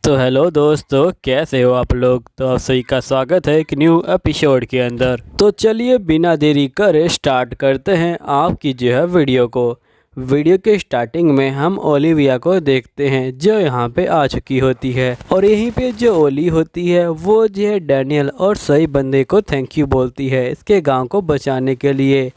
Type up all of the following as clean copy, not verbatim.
तो हेलो दोस्तों, कैसे हो आप लोग। तो आप सभी का स्वागत है एक न्यू एपिसोड के अंदर। तो चलिए बिना देरी करे स्टार्ट करते हैं आपकी जो है वीडियो को। वीडियो के स्टार्टिंग में हम ओलिविया को देखते हैं जो यहाँ पे आ चुकी होती है, और यहीं पे जो ओली होती है वो जो है डैनियल और सही बंदे को थैंक यू बोलती है इसके गाँव को बचाने के लिए।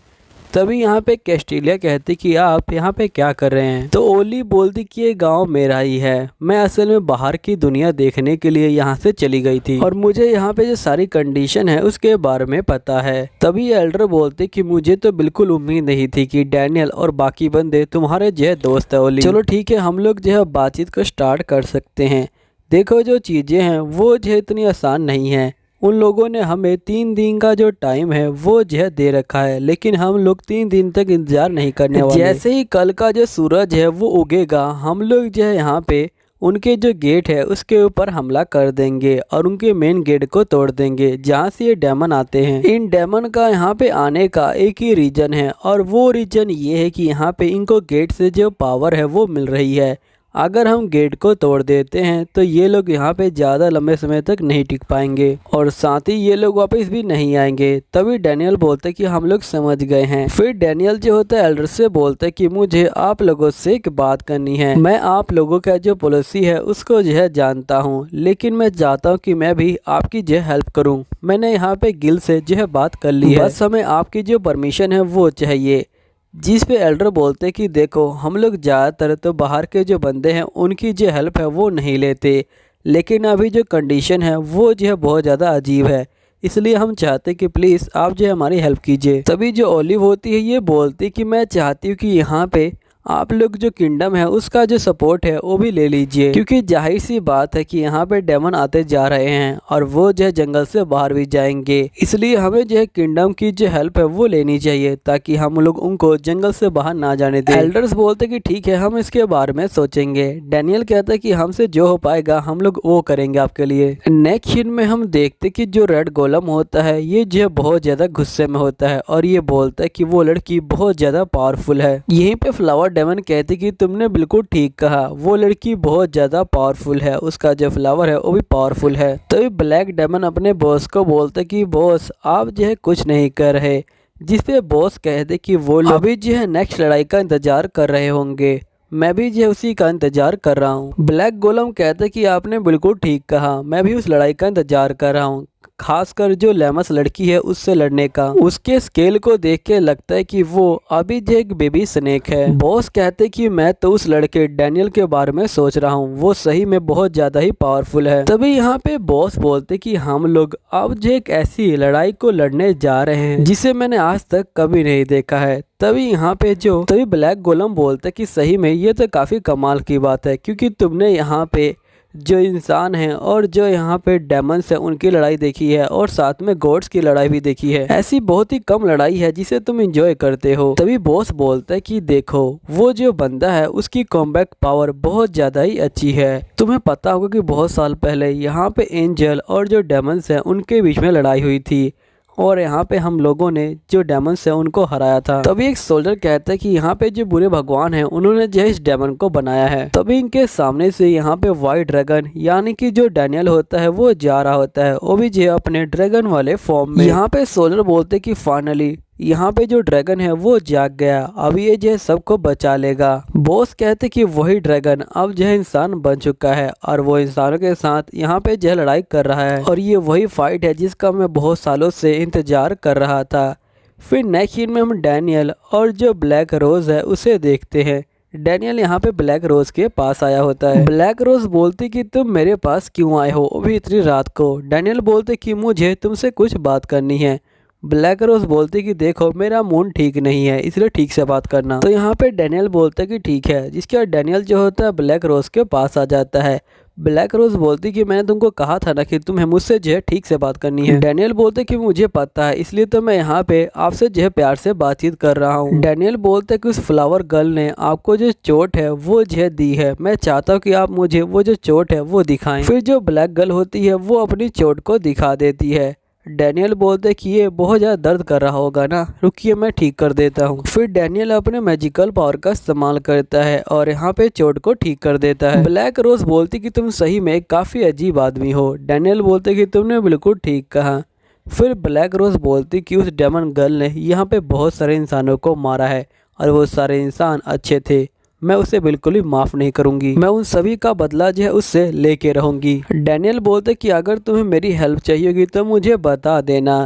तभी यहाँ पे कैस्टिलिया कहती कि आप यहाँ पे क्या कर रहे हैं। तो ओली बोलती कि ये गांव मेरा ही है, मैं असल में बाहर की दुनिया देखने के लिए यहाँ से चली गई थी और मुझे यहाँ पे जो सारी कंडीशन है उसके बारे में पता है। तभी एल्डर बोलते कि मुझे तो बिल्कुल उम्मीद नहीं थी कि डैनियल और बाकी बंदे तुम्हारे जो है दोस्त है ओली। चलो ठीक है, हम लोग जो है बातचीत को स्टार्ट कर सकते हैं। देखो जो चीज़ें हैं वो जो है इतनी आसान नहीं है। उन लोगों ने हमें 3 दिन का जो टाइम है वो जो है दे रखा है, लेकिन हम लोग 3 दिन तक इंतजार नहीं करने वाले। जैसे ही कल का जो सूरज है वो उगेगा, हम लोग जो है यहाँ पे उनके जो गेट है उसके ऊपर हमला कर देंगे और उनके मेन गेट को तोड़ देंगे जहाँ से ये डेमन आते हैं। इन डेमन का यहाँ पे आने का एक ही रीजन है, और वो रीजन ये है कि यहाँ पे इनको गेट से जो पावर है वो मिल रही है। अगर हम गेट को तोड़ देते हैं तो ये लोग यहाँ पे ज़्यादा लंबे समय तक नहीं टिक पाएंगे और साथ ही ये लोग वापस भी नहीं आएंगे। तभी डैनियल बोलते कि हम लोग समझ गए हैं। फिर डैनियल जो होता है एल्डर से बोलते कि मुझे आप लोगों से एक बात करनी है। मैं आप लोगों का जो पॉलिसी है उसको जो है जानता हूँ, लेकिन मैं चाहता हूँ कि मैं भी आपकी जो हेल्प करूँ। मैंने यहाँ पे गिल से जो है बात कर ली है, बस हमें आपकी जो परमिशन है वो चाहिए। जिस पे एल्डर बोलते कि देखो हम लोग ज़्यादातर तो बाहर के जो बंदे हैं उनकी जो हेल्प है वो नहीं लेते, लेकिन अभी जो कंडीशन है वो जो है बहुत ज़्यादा अजीब है, इसलिए हम चाहते कि प्लीज़ आप जो है हमारी हेल्प कीजिए। तभी जो ओलिव होती है ये बोलती कि मैं चाहती हूँ कि यहाँ पे आप लोग जो किंगडम है उसका जो सपोर्ट है वो भी ले लीजिए, क्योंकि जाहिर सी बात है कि यहाँ पे डेमन आते जा रहे हैं और वो जो है जंगल से बाहर भी जाएंगे, इसलिए हमें जो है किंगडम की जो हेल्प है वो लेनी चाहिए ताकि हम लोग उनको जंगल से बाहर ना जाने दें। एल्डर्स बोलते कि ठीक है, हम इसके बारे में सोचेंगे। डैनियल कहता है कि हमसे जो हो पाएगा हम लोग वो करेंगे आपके लिए। नेक्स्ट सीन में हम देखते कि जो रेड गोलम होता है ये जो है बहुत ज्यादा गुस्से में होता है और ये बोलता है कि वो लड़की बहुत ज्यादा पावरफुल है। यहीं पे फ्लावर डेमन कहती कि तुमने बिल्कुल ठीक कहा, वो लड़की बहुत ज्यादा पावरफुल है, उसका जो फ्लावर है वो भी पावरफुल है। तो ब्लैक डेमन अपने बॉस को बोलते कि बॉस आप जो है कुछ नहीं कर रहे, जिस पे बॉस कहते कि वो अभी जो है नेक्स्ट लड़ाई का इंतजार कर रहे होंगे, मैं भी जो है उसी का इंतजार कर रहा हूँ। ब्लैक गोलम कहते कि आपने बिल्कुल ठीक कहा, मैं भी उस लड़ाई का इंतजार कर रहा हूँ, खासकर जो लेमस लड़की है उससे लड़ने का। उसके स्केल को देख के लगता है कि वो अभी जो एक बेबी स्नेक है। बॉस कहते कि मैं तो उस लड़के डैनियल के बारे में सोच रहा हूँ, वो सही में बहुत ज्यादा ही पावरफुल है। तभी यहाँ पे बॉस बोलते कि हम लोग अब जो एक ऐसी लड़ाई को लड़ने जा रहे हैं जिसे मैंने आज तक कभी नहीं देखा है। तभी ब्लैक गोलम बोलते कि सही में ये तो काफी कमाल की बात है, क्योंकि तुमने यहाँ पे जो इंसान हैं और जो यहाँ पे डेमन्स हैं उनकी लड़ाई देखी है और साथ में गॉड्स की लड़ाई भी देखी है। ऐसी बहुत ही कम लड़ाई है जिसे तुम एंजॉय करते हो। तभी बॉस बोलता है कि देखो वो जो बंदा है उसकी कॉम्बैट पावर बहुत ज्यादा ही अच्छी है। तुम्हें पता होगा कि बहुत साल पहले यहाँ पे एंजल और जो डेमन्स हैं उनके बीच में लड़ाई हुई थी और यहाँ पे हम लोगों ने जो डेमन्स है उनको हराया था। तभी एक सोल्जर कहता है कि यहाँ पे जो बुरे भगवान हैं उन्होंने जो इस डेमन को बनाया है। तभी इनके सामने से यहाँ पे व्हाइट ड्रैगन यानी कि जो डैनियल होता है वो जा रहा होता है, वो भी जो अपने ड्रैगन वाले फॉर्म में। यहाँ पे सोल्जर बोलते कि फाइनली यहाँ पे जो ड्रैगन है वो जाग गया, अब ये जो है सबको बचा लेगा। बॉस कहते कि वही ड्रैगन अब जो है इंसान बन चुका है और वो इंसानों के साथ यहाँ पे जो है लड़ाई कर रहा है, और ये वही फाइट है जिसका मैं बहुत सालों से इंतजार कर रहा था। फिर नेक्स्ट सीन में हम डैनियल और जो ब्लैक रोज है उसे देखते हैं। डैनियल यहाँ पे ब्लैक रोज के पास आया होता है। ब्लैक रोज बोलती कि तुम मेरे पास क्यों आए हो, वो भी इतनी रात को। डैनियल बोलते कि मुझे तुमसे कुछ बात करनी है। ब्लैक रोज बोलती कि देखो मेरा मूड ठीक नहीं है, इसलिए ठीक से बात करना। तो यहाँ पे डैनियल बोलता कि ठीक है, जिसके बाद डैनियल जो होता है ब्लैक रोज के पास आ जाता है। ब्लैक रोज बोलती कि मैंने तुमको कहा था ना कि तुम्हें मुझसे जो है ठीक से बात करनी है। डैनियल बोलते कि मुझे पता है, इसलिए तो मैं यहाँ पे आपसे जो है प्यार से बातचीत कर रहा हूँ। डैनियल बोलते कि उस फ्लावर गर्ल ने आपको जो चोट है वो जो है दी है, मैं चाहता हूँ कि आप मुझे वो जो चोट है वो दिखाएं। फिर जो ब्लैक गर्ल होती है वो अपनी चोट को दिखा देती है। डैनियल बोलते कि ये बहुत ज़्यादा दर्द कर रहा होगा ना, रुकिए मैं ठीक कर देता हूँ। फिर डैनियल अपने मैजिकल पावर का इस्तेमाल करता है और यहाँ पे चोट को ठीक कर देता है। ब्लैक रोज बोलती कि तुम सही में काफ़ी अजीब आदमी हो। डैनियल बोलते कि तुमने बिल्कुल ठीक कहा। फिर ब्लैक रोज बोलती कि उस डेमन गर्ल ने यहाँ पे बहुत सारे इंसानों को मारा है और वो सारे इंसान अच्छे थे, मैं उसे बिल्कुल भी माफ़ नहीं करूँगी, मैं उन सभी का बदला जो है उससे लेके रहूँगी। डैनियल बोलते कि अगर तुम्हें मेरी हेल्प चाहिए होगी तो मुझे बता देना।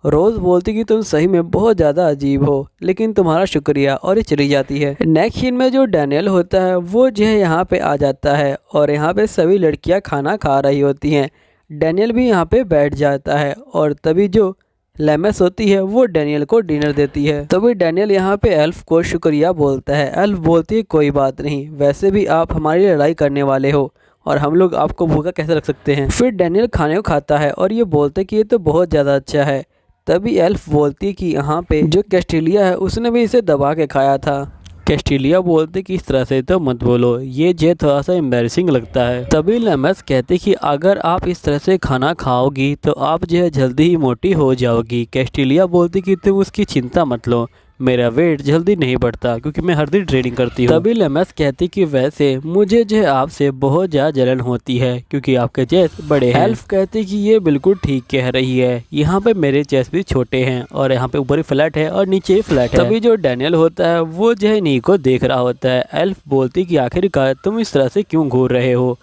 रोज़ बोलती कि तुम सही में बहुत ज़्यादा अजीब हो, लेकिन तुम्हारा शुक्रिया, और ये चली जाती है। नेक्स्ट सीन में जो डैनियल होता है वो जो है यहाँ पे आ जाता है और यहाँ पे सभी लड़कियाँ खाना खा रही होती हैं। डैनियल भी यहाँ पे बैठ जाता है और तभी जो लेमस होती है वो डैनियल को डिनर देती है। तभी डैनियल यहाँ पे एल्फ को शुक्रिया बोलता है। एल्फ बोलती है कोई बात नहीं, वैसे भी आप हमारी लड़ाई करने वाले हो और हम लोग आपको भूखा कैसे रख सकते हैं। फिर डैनियल खाने को खाता है और ये बोलते कि ये तो बहुत ज़्यादा अच्छा है। तभी एल्फ बोलती है कि यहाँ पे जो कैस्टिलिया है उसने भी इसे दबा के खाया था। कैस्टिलिया बोलते कि इस तरह से तो मत बोलो, ये जो थोड़ा सा एम्बैरेसिंग लगता है। तभी लेमस कहते कि अगर आप इस तरह से खाना खाओगी तो आप जो है जल्दी ही मोटी हो जाओगी। कैस्टिलिया बोलती कि तुम उसकी चिंता मत लो, मेरा वेट जल्दी नहीं बढ़ता क्योंकि मैं हर दिन ट्रेनिंग करती हूँ। तभी लेमस कहती कि वैसे मुझे जो है आपसे बहुत ज़्यादा जलन होती है क्योंकि आपके चेस्ट बड़े हैं। एल्फ कहती कि ये बिल्कुल ठीक कह रही है, यहाँ पे मेरे चेस्ट भी छोटे हैं और यहाँ पे ऊपर ही फ्लैट है और नीचे ही फ्लैट है। तभी जो डैनियल होता है वो जो है नी को देख रहा होता है। एल्फ बोलती कि आखिरकार तुम इस तरह से क्यों घूर रहे हो।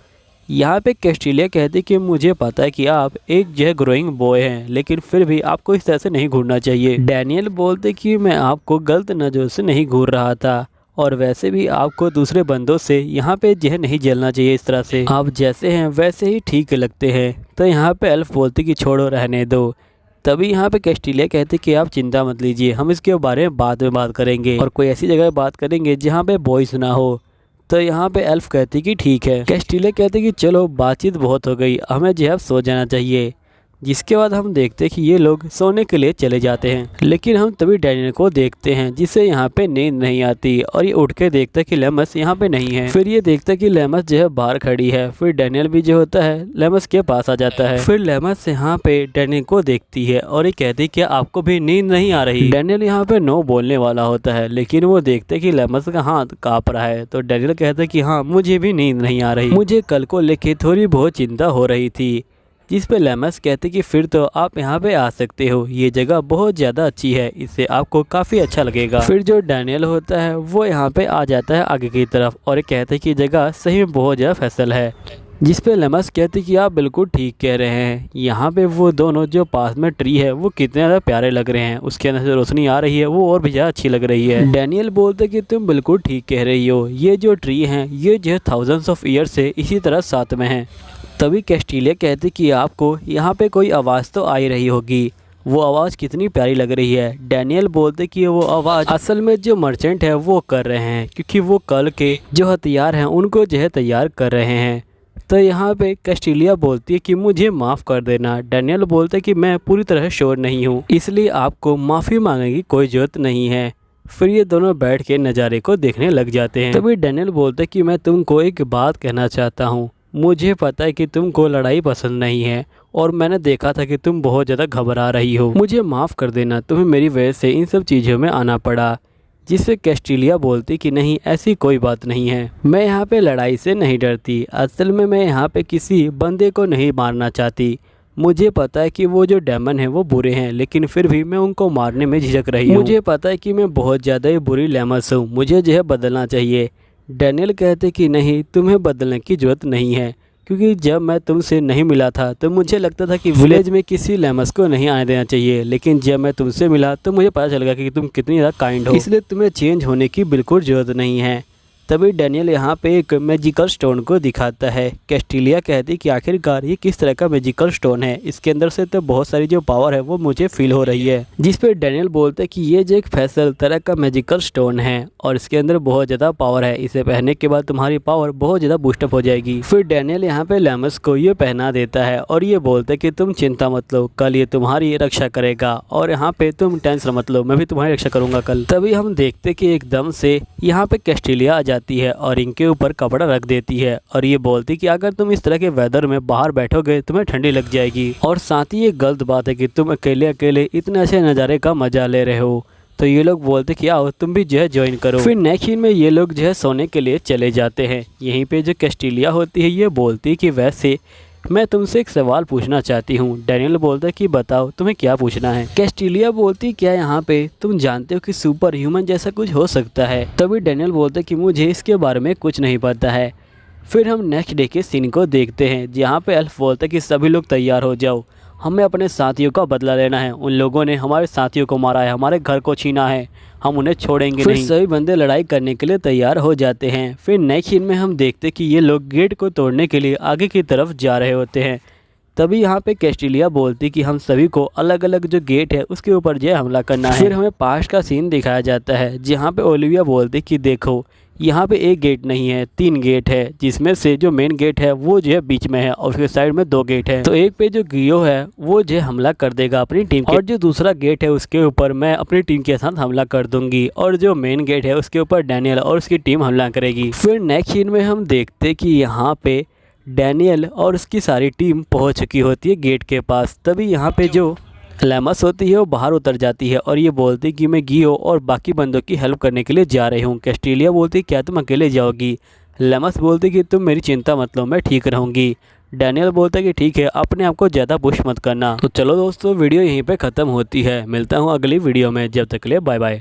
यहाँ पे कैस्टिलिया कहती कि मुझे पता है कि आप एक जो है ग्रोइंग बॉय हैं, लेकिन फिर भी आपको इस तरह से नहीं घूरना चाहिए। डैनियल बोलते कि मैं आपको गलत नज़र से नहीं घूर रहा था और वैसे भी आपको दूसरे बंदों से यहाँ पे जो है नहीं जलना चाहिए इस तरह से, आप जैसे हैं वैसे ही ठीक लगते हैं। तो यहाँ पे एल्फ बोलती कि छोड़ो रहने दो। तभी यहाँ पे कैस्टिलिया कहते कि आप चिंता मत लीजिए, हम इसके बारे में बाद में बात करेंगे और कोई ऐसी जगह बात करेंगे जहाँ पे बॉयज़ ना हो। तो यहाँ पे एल्फ कहती कि ठीक है। कैस्टिलिया कहते कि चलो बातचीत बहुत हो गई, हमें जो है सो जाना चाहिए। जिसके बाद हम देखते कि ये लोग सोने के लिए चले जाते हैं, लेकिन हम तभी डैनियल को देखते हैं जिसे यहाँ पे नींद नहीं आती और ये उठ के देखता कि लेमस यहाँ पे नहीं है। फिर ये देखता कि लेमस जो है बाहर खड़ी है। फिर डैनियल भी जो होता है लेमस के पास आ जाता है। फिर लेमस यहाँ पे डैनियल को देखती है और ये कहती कि आपको भी नींद नहीं आ रही। डैनियल यहाँ पे नो बोलने वाला होता है, लेकिन वो देखते कि लेमस का हाथ काँप रहा है। तो डैनियल कहता कि हाँ मुझे भी नींद नहीं आ रही, मुझे कल को लेके थोड़ी बहुत चिंता हो रही थी। जिस पे लेमस कहते कि फिर तो आप यहाँ पे आ सकते हो, ये जगह बहुत ज़्यादा अच्छी है, इससे आपको काफ़ी अच्छा लगेगा। फिर जो डैनियल होता है वो यहाँ पे आ जाता है आगे की तरफ और कहते हैं कि जगह सही में बहुत ज़्यादा फैसल है। जिस पे लेमस कहते कि आप बिल्कुल ठीक कह रहे हैं, यहाँ पे वो दोनों जो पास में ट्री है वो कितने ज़्यादा प्यारे लग रहे हैं, उसके अंदर से रोशनी आ रही है वो और भी ज़्यादा अच्छी लग रही है। डैनियल बोलते कि तुम बिल्कुल ठीक कह रही हो, ये जो ट्री हैं ये जो थाउजेंड्स ऑफ ईयर से इसी तरह साथ में हैं। तभी कैस्टिलिया कहती कि आपको यहाँ पे कोई आवाज़ तो आ ही रही होगी, वो आवाज़ कितनी प्यारी लग रही है। डैनियल बोलते कि वो आवाज़ असल में जो मर्चेंट है वो कर रहे हैं, क्योंकि वो कल के जो हथियार हैं उनको जो है तैयार कर रहे हैं। तो यहाँ पे कैस्टिलिया बोलती है कि मुझे माफ़ कर देना। डैनियल बोलते कि मैं पूरी तरह श्योर नहीं हूँ, इसलिए आपको माफ़ी मांगने की कोई ज़रूरत नहीं है। फिर ये दोनों बैठ के नज़ारे को देखने लग जाते हैं। तभी डैनियल बोलते कि मैं तुमको एक बात कहना चाहता हूँ, मुझे पता है कि तुमको लड़ाई पसंद नहीं है और मैंने देखा था कि तुम बहुत ज़्यादा घबरा रही हो, मुझे माफ़ कर देना, तुम्हें मेरी वजह से इन सब चीज़ों में आना पड़ा। जिससे कैस्टिलिया बोलती कि नहीं ऐसी कोई बात नहीं है, मैं यहाँ पे लड़ाई से नहीं डरती, असल में मैं यहाँ पे किसी बंदे को नहीं मारना चाहती। मुझे पता है कि वो जो डेमन है वो बुरे हैं, लेकिन फिर भी मैं उनको मारने में झिझक रही हूँ। मुझे पता है कि मैं बहुत ज़्यादा ही बुरी लेमस हूँ, मुझे जो है बदलना चाहिए। डैनियल कहते कि नहीं तुम्हें बदलने की ज़रूरत नहीं है, क्योंकि जब मैं तुमसे नहीं मिला था तो मुझे लगता था कि विलेज में किसी लेमस को नहीं आने देना चाहिए, लेकिन जब मैं तुमसे मिला तो मुझे पता चल गया कि तुम कितनी ज़्यादा काइंड हो, इसलिए तुम्हें चेंज होने की बिल्कुल ज़रूरत नहीं है। तभी डैनियल यहाँ पे एक मैजिकल स्टोन को दिखाता है। कैस्टिलिया कहती कि आखिरकार ये किस तरह का मैजिकल स्टोन है, इसके अंदर से तो बहुत सारी जो पावर है वो मुझे फील हो रही है। जिस पे डैनियल बोलते कि ये जो एक फैसल तरह का मैजिकल स्टोन है और इसके अंदर बहुत ज़्यादा पावर है, इसे पहनने के बाद तुम्हारी पावर बहुत ज़्यादा बूस्टअप हो जाएगी। फिर डैनियल यहाँ पे लेमस को ये पहना देता है और ये बोलते कि तुम चिंता मत लो, कल ये तुम्हारी रक्षा करेगा और यहाँ पे तुम टेंशन मत लो, मैं भी तुम्हारी रक्षा करूँगा कल। तभी हम देखते कि एकदम से यहाँ पे कैस्टिलिया आ जाती है और इनके ऊपर कपड़ा रख देती है और ये बोलती कि अगर तुम इस तरह के वेदर में बाहर बैठोगे तुम्हें ठंडी लग जाएगी और साथ ही ये गलत बात है कि तुम अकेले अकेले इतने अच्छे नज़ारे का मजा ले रहे हो। तो ये लोग बोलते कि आओ तुम भी जो है ज्वाइन करो। फिर नेक्स्ट सीन में ये लोग जो है सोने के लिए चले जाते हैं। यहीं पे जो कैस्टिलिया होती है ये बोलती कि वैसे मैं तुमसे एक सवाल पूछना चाहती हूँ। डैनियल बोलता है कि बताओ तुम्हें क्या पूछना है। कैस्टिलिया बोलती क्या यहाँ पे तुम जानते हो कि सुपर ह्यूमन जैसा कुछ हो सकता है। तभी डैनियल बोलता है कि मुझे इसके बारे में कुछ नहीं पता है। फिर हम नेक्स्ट डे के सीन को देखते हैं जहाँ पे एल्फ बोलता है कि सभी लोग तैयार हो जाओ, हमें अपने साथियों का बदला लेना है। उन लोगों ने हमारे साथियों को मारा है, हमारे घर को छीना है, हम उन्हें छोड़ेंगे नहीं। सभी बंदे लड़ाई करने के लिए तैयार हो जाते हैं। फिर नेक्स्ट सीन में हम देखते कि ये लोग गेट को तोड़ने के लिए आगे की तरफ जा रहे होते हैं। तभी यहाँ पे कैस्टिलिया बोलती कि हम सभी को अलग अलग जो गेट है उसके ऊपर जो हमला करना है। फिर हमें पास्ट का सीन दिखाया जाता है जहाँ पे ओलिविया बोलती कि देखो यहाँ पे एक गेट नहीं है 3 गेट है, जिसमें से जो मेन गेट है वो जो है बीच में है और उसके साइड में 2 गेट है। तो एक पे जो गियो है वो जो हमला कर देगा अपनी टीम के, और जो दूसरा गेट है उसके ऊपर मैं अपनी टीम के साथ हमला कर दूंगी और जो मेन गेट है उसके ऊपर डैनियल और उसकी टीम हमला करेगी। फिर नेक्स्ट सीन में हम देखते कि यहाँ पे डैनियल और उसकी सारी टीम पहुँच चुकी होती है गेट के पास। तभी यहाँ पे जो लेमस होती है वो बाहर उतर जाती है और ये बोलती कि मैं गियो और बाकी बंदों की हेल्प करने के लिए जा रही हूँ। कैस्टिलिया बोलती क्या तुम अकेले जाओगी। लेमस बोलती कि तुम मेरी चिंता मत लो, मैं ठीक रहूँगी। डैनियल बोलता है कि ठीक है, अपने आप को ज़्यादा पुश मत करना। तो चलो दोस्तों वीडियो यहीं पे ख़त्म होती है, मिलता हूँ अगली वीडियो में, जब तक के लिए बाय बाय।